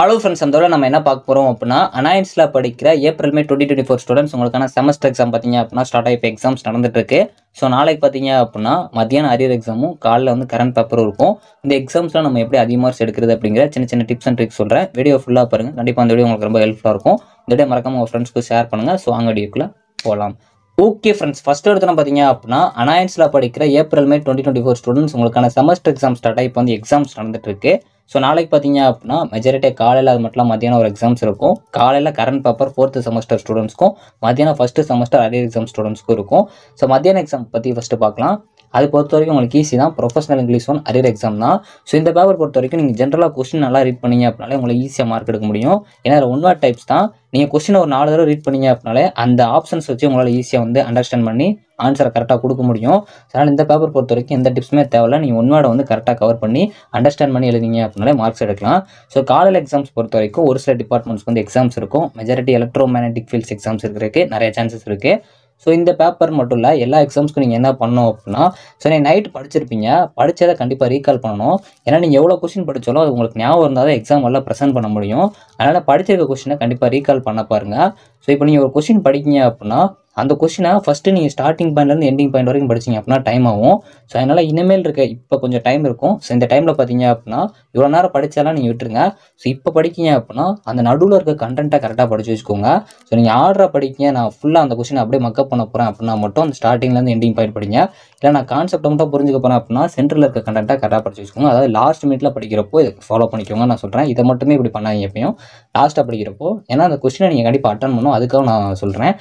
Hello friends, அந்த நம்ம என்ன பார்க்க போகிறோம் அப்படின்னா, அனாயன்ஸில் படிக்கிற ஏப்ரல் மே 2024 ஸ்டூடெண்ட்ஸ் உங்களுக்கான செமஸ்டர் எக்ஸாம் பார்த்தீங்க அப்படின்னா ஸ்டார்ட் ஆகி இப்போ எக்ஸாம்ஸ் நடந்துட்டு இருக்கு. ஸோ நாளைக்கு பார்த்தீங்க அப்படின்னா மத்தியானம் அரியர் எக்ஸாமும் காலையில் வந்து கரண்ட் பேப்பரும் இருக்கும். இந்த எக்ஸாம்ஸ்லாம் நம்ம எப்படி அதிக மார்க்ஸ் எடுக்கிறது அப்படிங்கிற சின்ன சின்ன டிப்ஸ் அண்ட் ட்ரிக்ஸ் சொல்கிறேன். வீடியோ ஃபுல்லாக பாருங்கள். கண்டிப்பாக அந்த வீடியோ உங்களுக்கு ரொம்ப ஹெல்ப்ஃபுல்லாக இருக்கும். இந்த வீடியோ மறக்காம உங்கள் ஃப்ரெண்ட்ஸ்க்கு ஷேர் பண்ணுங்கள். ஸோ அங்கே வீடியோக்குள்ளே போகலாம். ஓகே ஃப்ரெண்ட்ஸ், ஃபஸ்ட் எடுத்து பார்த்தீங்க அப்படின்னா அனாயன்ஸில் படிக்கிற ஏப்ரல் மே 2024 ஸ்டூடெண்ட்ஸ் உங்களுக்கான செமஸ்டர் எக்ஸாம் ஸ்டார்ட் ஆகி இப்போ வந்து எக்ஸாம்ஸ் நடந்துட்டு இருக்கு. ஸோ நாளைக்கு பார்த்தீங்க அப்படின்னா மெஜாரிட்டியாக காலையில் அது மட்டும் மத்தியானம் ஒரு எக்ஸாம்ஸ் இருக்கும். காலையில் கரண்ட் பேப்பர் 4th செமஸ்டர் ஸ்டூடெண்ட்ஸ்க்கும், மத்தியானம் 1st செமஸ்டர் அரியர் எக்ஸாம் ஸ்டூடெண்ட்ஸ்க்கும் இருக்கும். ஸோ மத்தியான எக்ஸாம் பற்றி ஃபஸ்ட்டு பார்க்கலாம். அது பொறுத்த வரைக்கும் உங்களுக்கு ஈஸி தான். ப்ரொஃபஷனல் இங்கிலீஷ் 1 அரியர் எக்ஸாம் தான். ஸோ இந்த பேப்பர் பொறுத்த வரைக்கும் நீங்கள் ஜென்ரலாக கொஸ்டின் நல்லா ரீட் பண்ணீங்க அப்படின்னாலே உங்களுக்கு ஈஸியாக மார்க் எடுக்க முடியும். ஏன்னா அதில் 1 word டைப்ஸ் தான். நீங்கள் கொஸ்டினை ஒரு 4 தடவை ரீட் பண்ணீங்க அப்படின்னாலே அந்த ஆப்ஷன்ஸ் வச்சு உங்களால் ஈஸியாக வந்து அண்டர்ஸ்டாண்ட் பண்ணி ஆன்சரை கரெக்டாக கொடுக்க முடியும். அதனால் இந்த பேப்பர் பொறுத்த வரைக்கும் எந்த டிப்ஸுமே தேவையில்லை. நீங்கள் 1 word வந்து கரெக்டாக கவர் பண்ணி அண்டர்ஸ்டாண்ட் பண்ணி எழுதிங்க அப்படின்னாலே மார்க்ஸ் எடுக்கலாம். ஸோ காலையில் எக்ஸாம்ஸ் பொறுத்த வரைக்கும் ஒரு சில டிபார்ட்மெண்ட்ஸ்க்கு வந்து எக்ஸாம்ஸ் இருக்கும். Majority electro magnetic fields exams இருக்கிறதுக்கு நிறைய சான்சஸ் இருக்குது. ஸோ இந்த பேப்பர் மட்டும் இல்லை, எல்லா எக்ஸாம்ஸ்க்கும் நீங்கள் என்ன பண்ணணும் அப்படின்னா, ஸோ நீங்கள் நைட் படிச்சிருப்பீங்க, படித்ததை கண்டிப்பாக ரீகால் பண்ணணும். ஏன்னா நீங்கள் எவ்வளோ கொஸ்டின் படித்தாலும் அது உங்களுக்கு ஞாபகம் இருந்தால் தான் எக்ஸாம் எல்லாம் ப்ரெசென்ட் பண்ண முடியும். அதனால் படிச்சிருக்க கொஸ்டினை கண்டிப்பாக ரீகால் பண்ண பாருங்கள். ஸோ இப்போ நீங்கள் ஒரு கொஸ்டின் படிக்கிங்க அப்படின்னா அந்த கொஸ்டினை ஃபஸ்ட்டு நீங்கள் ஸ்டார்டிங் பாயிண்ட்லேருந்து எண்டிங் பாயிண்ட் வரைக்கும் படிச்சிங்க அப்படின்னா டைம் ஆகும். ஸோ அதனால் இனிமேல் இருக்க இப்போ கொஞ்சம் டைம் இருக்கும். ஸோ இந்த டைமில் பார்த்தீங்க அப்படின்னா இவ்வளோ நேரம் படித்தாலாம் நீங்கள் விட்டுருங்க. ஸோ இப்போ படிக்கிங்க அப்படின்னா அந்த நடுவில் இருக்க கண்டென்ட்டை கரெக்டாக படித்து வச்சுக்கோங்க. ஸோ நீங்கள் ஆர்டராக படிக்கிங்க, நான் ஃபுல்லாக அந்த கொஸ்டினை அப்படியே மக்கப் பண்ண போகிறேன் அப்படின்னா மட்டும் அந்த ஸ்டார்டிங்லேருந்து எண்டிங் பாயிண்ட் படிங்க. இல்லை நான் கான்செப்ட்டை மட்டும் புரிஞ்சுக்க போகிறேன் அப்படின்னா சென்டரில் இருக்க கண்டென்ட்டை கரெக்டாக படித்து வச்சுக்கோங்க. அதாவது லாஸ்ட் மினிட்ல படிக்கிறப்போ இதை ஃபாலோ பண்ணிக்கோங்க. நான் சொல்கிறேன், இதை மட்டுமே இப்படி பண்ணாதீங்க எப்பயும் லாஸ்ட்டாக படிக்கிறப்போ. ஏன்னா அந்த கொஸ்டினை நீங்கள் கண்டிப்பாக அட்டன் பண்ணணும். அதுக்காக நான் சொல்கிறேன்.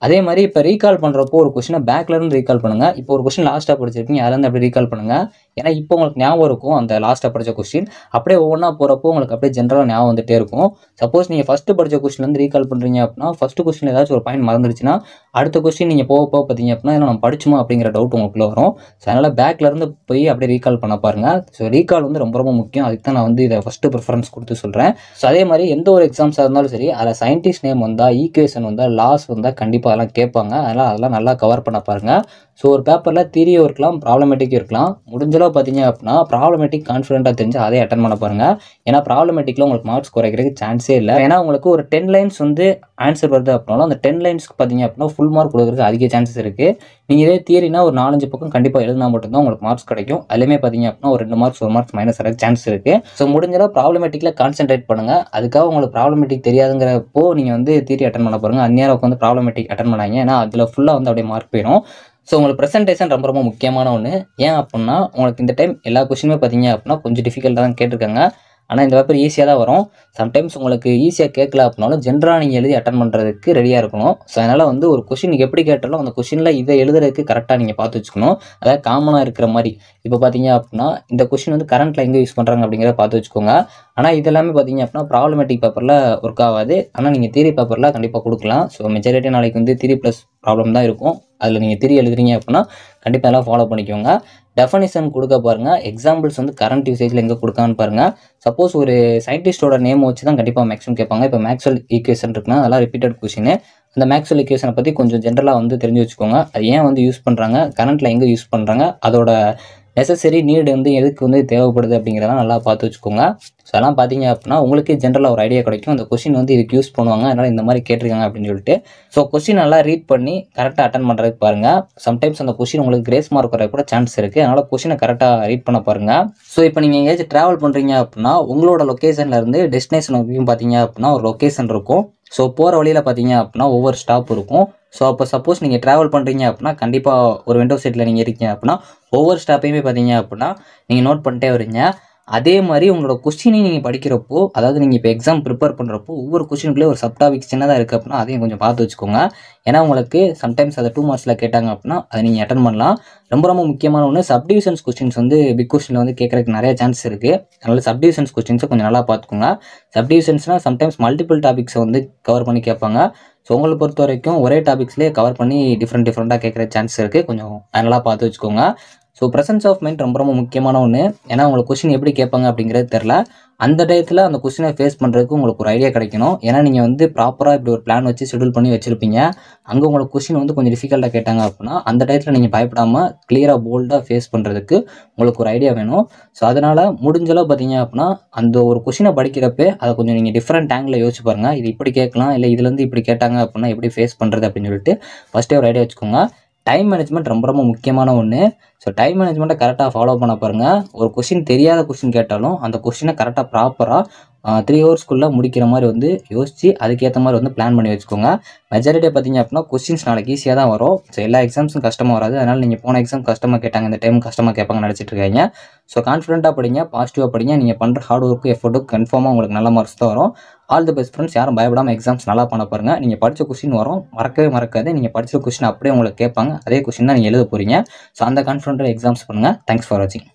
அதே மாதிரி இப்போ ரீகால் பண்ணுறப்போ ஒரு கொஸ்டினை பேக்லேருந்து ரீகால் பண்ணுங்கள். இப்போ ஒரு கொஸ்டின் லாஸ்ட்டாக படிச்சிருப்பீங்க, அதுலேருந்து அப்படி ரீகால் பண்ணுங்கள். ஏன்னா இப்போ உங்களுக்கு ஞாபகம் இருக்கும் அந்த லாஸ்ட்டாக படித்த கொஸ்டின். அப்படியே ஒவ்வொன்றா போகிறப்போ உங்களுக்கு அப்படியே ஜென்ரலாக ஞாபகம் வந்துகிட்டே இருக்கும். சப்போஸ் நீங்கள் ஃபஸ்ட்டு படித்த கொஸ்டின்லேருந்து ரீகால் பண்ணுறீங்க அப்படின்னா ஃபஸ்ட்டு கொஸ்டின் ஏதாச்சும் ஒரு பாயிண்ட் மறந்துருச்சுன்னா அடுத்த கொஸ்டின் நீங்கள் போக பார்த்தீங்க அப்படின்னா ஏன்னா நம்ம படிச்சுமா அப்படிங்கிற டவுட் உங்களுக்குள்ள வரும். ஸோ அதனால் பேக்லேருந்து போய் அப்படியே ரீகால் பண்ண பாருங்கள். ஸோ ரீகால் வந்து ரொம்ப ரொம்ப முக்கியம். அதுக்கு தான் நான் வந்து இதை ஃபஸ்ட்டு ப்ரிஃபரன்ஸ் கொடுத்து சொல்கிறேன். ஸோ அதே மாதிரி எந்த ஒரு எக்ஸாம்ஸாக இருந்தாலும் சரி, அதில் சயின்டிஸ்ட் நேம் வந்தால், ஈக்குவேஷன் வந்தால், லாஸ் வந்தால் கண்டிப்பாக அதெல்லாம் கேட்பாங்க. அதெல்லாம் நல்லா கவர் பண்ண பாருங்கள். ஸோ ஒரு பேப்பரில் தியரியும் இருக்கலாம், ப்ராப்ளமேட்டிக்கும் இருக்கலாம். முடிஞ்சளவு பார்த்தீங்க அப்படின்னா ப்ராப்ளமேட்டிக் கான்ஃபிடென்ட்டாக தெரிஞ்சு அதே அட்டன் பண்ண பாருங்கள். ஏன்னா ப்ராப்ளமேட்டிக்கில் உங்களுக்கு மார்க்ஸ் குறைக்கிறதுக்கு சான்ஸே இல்லை. ஏன்னா உங்களுக்கு ஒரு 10 லைன்ஸ் வந்து ஆன்சர் வருது அப்படின்னாலும் அந்த 10 லைன்ஸ்க்கு பார்த்தீங்க அப்படின்னா ஃபுல் மார்க் கொடுக்குறதுக்கு அதிக சான்சஸ் இருக்குது. நீங்கள் இதே தியரினா ஒரு 4-5 பக்கம் கண்டிப்பாக எழுதினா மட்டும்தான் உங்களுக்கு மார்க்ஸ் கிடைக்கும். அதுலேயுமே பார்த்தீங்க அப்படின்னா ஒரு 2 மார்க்ஸ் 1 மார்க்ஸ் மைனஸ் ஆகிறதுக்கு சான்ஸ் இருக்குது. ஸோ முடிஞ்சளவு ப்ராப்ளமேட்டிக்கில் கான்சென்ட்ரேட் பண்ணுங்கள். அதுக்காக உங்களுக்கு ப்ராப்ளமேட்டிக் தெரியாதுங்கிறப்போ நீங்கள் வந்து தியரி அட்டன் பண்ண பாருங்கள். அந்நேரம் உட்காந்து ப்ராப்ளமேட்டிக் அட்டன் பண்ணாங்க. ஏன்னா அதில் ஃபுல்லாக வந்து அப்படியே மார்க் போயிடும். ஸோ உங்களுக்கு ப்ரெசன்டேஷன் ரொம்ப ரொம்ப முக்கியமான ஒன்று. ஏன் அப்படின்னா உங்களுக்கு இந்த டைம் எல்லா கொஸ்டினுமே பார்த்தீங்க அப்படின்னா கொஞ்சம் டிஃபிகல்ட்டாக தான் கேட்டிருக்காங்க. ஆனால் இந்த பேப்பர் ஈஸியாக தான் வரும். சம்டைம்ஸ் உங்களுக்கு ஈஸியாக கேட்கல அப்படின்னாலும் ஜென்ரலாக நீங்கள் எழுதி அட்டன் பண்ணுறதுக்கு ரெடியாக இருக்கணும். ஸோ அதனால் வந்து ஒரு கொஸ்டின் எப்படி கேட்டாலும் அந்த கொஸ்டினில் இதை எழுதுறதுக்கு கரெக்டாக நீங்கள் பார்த்து வச்சுக்கணும். அதாவது காமனாக இருக்கிற மாதிரி. இப்போ பார்த்தீங்க அப்படின்னா இந்த கொஸ்டின் வந்து கரண்ட்டில் எங்கே யூஸ் பண்ணுறாங்க அப்படிங்கிறத பார்த்து வச்சுக்கோங்க. ஆனால் இது எல்லாமே பார்த்தீங்க அப்படின்னா ப்ராப்ளமேட்டிக் பேப்பரில் ஒர்க் ஆகாது. ஆனால் நீங்கள் தியரி பேப்பரில் கண்டிப்பாக கொடுக்கலாம். ஸோ மெஜாரிட்டி நாளைக்கு வந்து தியரி ப்ளஸ் ப்ராப்ளம் தான் இருக்கும். அதில் நீங்கள் தியரி எழுதுறீங்க அப்படின்னா கண்டிப்பாக எல்லாம் ஃபாலோ பண்ணிக்கோங்க. டெஃபனிஷன் கொடுக்க பாருங்கள். எக்ஸாம்பிள்ஸ் வந்து கரண்ட் யூசேஜில் எங்கே கொடுக்கான்னு பாருங்கள். சப்போஸ் ஒரு சயின்டிஸ்டோட நேம் வச்சு தான் கண்டிப்பாக மேக்ஸிமம் கேட்பாங்க. இப்போ மேக்ஸ்வெல் ஈக்குவேஷன் இருக்குன்னா அதெல்லாம் ரிப்பீட்டட் கொஸ்டின். அந்த மேக்ஸ்வெல் ஈக்குவேஷனை பற்றி கொஞ்சம் ஜென்ரலாக வந்து தெரிஞ்சு வச்சுக்கோங்க. அது ஏன் வந்து யூஸ் பண்ணுறாங்க, கரண்ட்டில் எங்கே யூஸ் பண்ணுறாங்க, அதோட நெசசரி நீடு வந்து எதுக்கு வந்து தேவைப்படுது அப்படிங்கிறதெல்லாம் நல்லா பார்த்து வச்சுக்கோங்க. ஸோ அதெல்லாம் பார்த்தீங்க அப்படின்னா உங்களுக்கு ஜென்ரலாக ஒரு ஐடியா கிடைக்கும். அந்த கொஸ்டின் வந்து இதுக்கு யூஸ் பண்ணுவாங்க, அதனால் இந்த மாதிரி கேட்டிருக்காங்க அப்படின்னு சொல்லிட்டு. ஸோ கொஸ்டின் நல்லா ரீட் பண்ணி கரெக்டாக அட்டன் பண்ணுறதுக்கு பாருங்கள். சம்டைம்ஸ் அந்த கொஸ்டின் உங்களுக்கு கிரேஸ் மார்க் வர கூட சான்ஸ் இருக்குது. அதனால் கொஸ்டினை கரெக்டாக ரீட் பண்ண பாருங்கள். ஸோ இப்போ நீங்கள் எங்கேயாச்சும் ட்ராவல் பண்ணுறீங்க அப்படின்னா உங்களோட லொக்கேஷன்லேருந்து டெஸ்டினேஷன் வரைக்கும் பார்த்தீங்க அப்படின்னா ஒரு லொக்கேஷன் இருக்கும். ஸோ போகிற வழியில் பார்த்தீங்க அப்படின்னா ஒவ்வொரு ஸ்டாப் இருக்கும். ஸோ அப்போ சப்போஸ் நீங்கள் ட்ராவல் பண்ணுறீங்க அப்படின்னா கண்டிப்பாக ஒரு விண்டோ சீட்டில் நீங்கள் இருக்கீங்க அப்படின்னா ஒவ்வொரு ஸ்டாப்பையுமே பார்த்தீங்க அப்படின்னா நீங்கள் நோட் பண்ணிட்டே வரீங்க. அதே மாதிரி உங்களோட கொஸ்டினை நீங்கள் படிக்கிறப்போ, அதாவது நீங்கள் இப்போ எக்ஸாம் ப்ரிப்பேர் பண்ணுறப்போ ஒவ்வொரு கொஸ்டினுக்குள்ளே ஒரு சப்டாபிக் சின்னதாக இருக்குது அப்படின்னா அதையும் கொஞ்சம் பார்த்து வச்சுக்கோங்க. ஏன்னா உங்களுக்கு சம்டைம்ஸ் அதை 2 மார்க்ஸில் கேட்டாங்க அப்படின்னா அதை நீங்கள் அட்டன் பண்ணலாம். ரொம்ப ரொம்ப முக்கியமான ஒன்று, சப்டிவிஷன்ஸ் கொஸ்டின்ஸ் வந்து பிக் கொஸ்டினில் வந்து கேட்குறதுக்கு நிறைய சான்ஸ் இருக்குது. அதனால் சப்டிவிஷன்ஸ் கொஸ்டின்ஸை கொஞ்சம் நல்லா பார்த்துக்கோங்க. சப்டிவிஷன்ஸ்னால் சம்டைம்ஸ் மல்டிபிள் டாபிக்ஸை வந்து கவர் பண்ணி கேட்பாங்க. ஸோ உங்களை பொறுத்த வரைக்கும் ஒரே டாபிக்ஸ்லேயே கவர் பண்ணி டிஃப்ரெண்ட்டாக கேட்குற சான்ஸ் இருக்குது. கொஞ்சம் நல்லா பார்த்து வச்சுக்கோங்க. ஸோ ப்ரெசன்ஸ் ஆஃப் மைண்ட் ரொம்ப ரொம்ப முக்கியமான ஒன்று. ஏன்னா உங்களுக்கு கொஸ்டின் எப்படி கேட்பாங்க அப்படிங்கிறது தெரில. அந்த டயத்தில் அந்த கொஸ்டினை ஃபேஸ் பண்ணுறதுக்கு உங்களுக்கு ஒரு ஐடியா கிடைக்கணும். ஏன்னா நீங்கள் வந்து ப்ராப்பராக இப்படி ஒரு பிளான் வச்சு ஷெடியூல் பண்ணி வச்சுருப்பீங்க. அங்கே உங்களுக்கு கொஸ்டின் வந்து கொஞ்சம் டிஃபிகல்ட்டாக கேட்டாங்க அப்படின்னா அந்த டயத்தில் நீங்கள் பயப்படாமல் கிளியராக போல்டாக ஃபேஸ் பண்ணுறதுக்கு உங்களுக்கு ஒரு ஐடியா வேணும். ஸோ அதனால் முடிஞ்சளவு பார்த்தீங்க அப்படின்னா அந்த ஒரு கொஸ்டினை படிக்கிறப்ப அதை கொஞ்சம் நீங்கள் டிஃப்ரெண்ட் ஆங்கிளில் யோசிச்சு பாருங்கள். இது இப்படி கேட்கலாம், இல்லை இதுலேருந்து இப்படி கேட்டாங்க அப்படின்னா எப்படி ஃபேஸ் பண்ணுறது அப்படின்னு சொல்லிட்டு ஃபஸ்ட்டே ஒரு ஐடியா வச்சுக்கோங்க. டைம் மேனேஜ்மெண்ட் ரொம்ப ரொம்ப முக்கியமான ஒன்று. ஸோ டைம் மேனேஜ்மெண்ட்டை கரெக்டாக ஃபாலோ பண்ண பாருங்கள். ஒரு கொஸ்டின் தெரியாத கொஸ்டின் கேட்டாலும் அந்த கொஸ்டினை கரெக்டாக ப்ராப்பராக 3 ஹவர்ஸ்க்குள்ளே முடிக்கிற மாதிரி வந்து யோசித்து அதுக்கேற்ற மாதிரி வந்து பிளான் பண்ணி வச்சுக்கோங்க. மெஜாரிட்டியாக பார்த்தீங்க அப்படின்னா கொஸ்டின்ஸ் நாளைக்கு ஈஸியாக தான் வரும். ஸோ எல்லா எக்ஸாம்ஸும் கஷ்டமாக வராது. அதனால் நீங்கள் போன எக்ஸாம் கஷ்டமாக கேட்டாங்க, இந்த டைம் கஷ்டமாக கேட்பாங்க நினச்சிட்டு இருக்காங்க. ஸோ கான்ஃபிடென்ட்டாக படிங்க, பாசிட்டிவாக படிங்க. நீங்கள் பண்ணுற ஹார்ட் ஒர்க்கு எஃபோர்ட்டுக்கு கன்ஃபார்மாக உங்களுக்கு நல்ல மார்க்ஸ் தான் வரும். All the best friends. யாரும் பயப்படாமல் எக்ஸாம்ஸ் நல்லா பண்ண பாருங்கள். நீங்கள் படித்த கொஸ்டின் வரும், மறக்கவே மறக்காது. நீங்கள் படித்த கொஸ்டின் அப்படியே உங்களுக்கு கேட்பாங்க, அதே கொஸ்டின் தான் நீங்கள் எழுத போகிறீங்க. ஸோ அந்த கான்ஃபிடென்ட்டாக எக்ஸாம்ஸ் பண்ணுங்கள். தேங்க்ஸ் ஃபார் வாட்சிங்.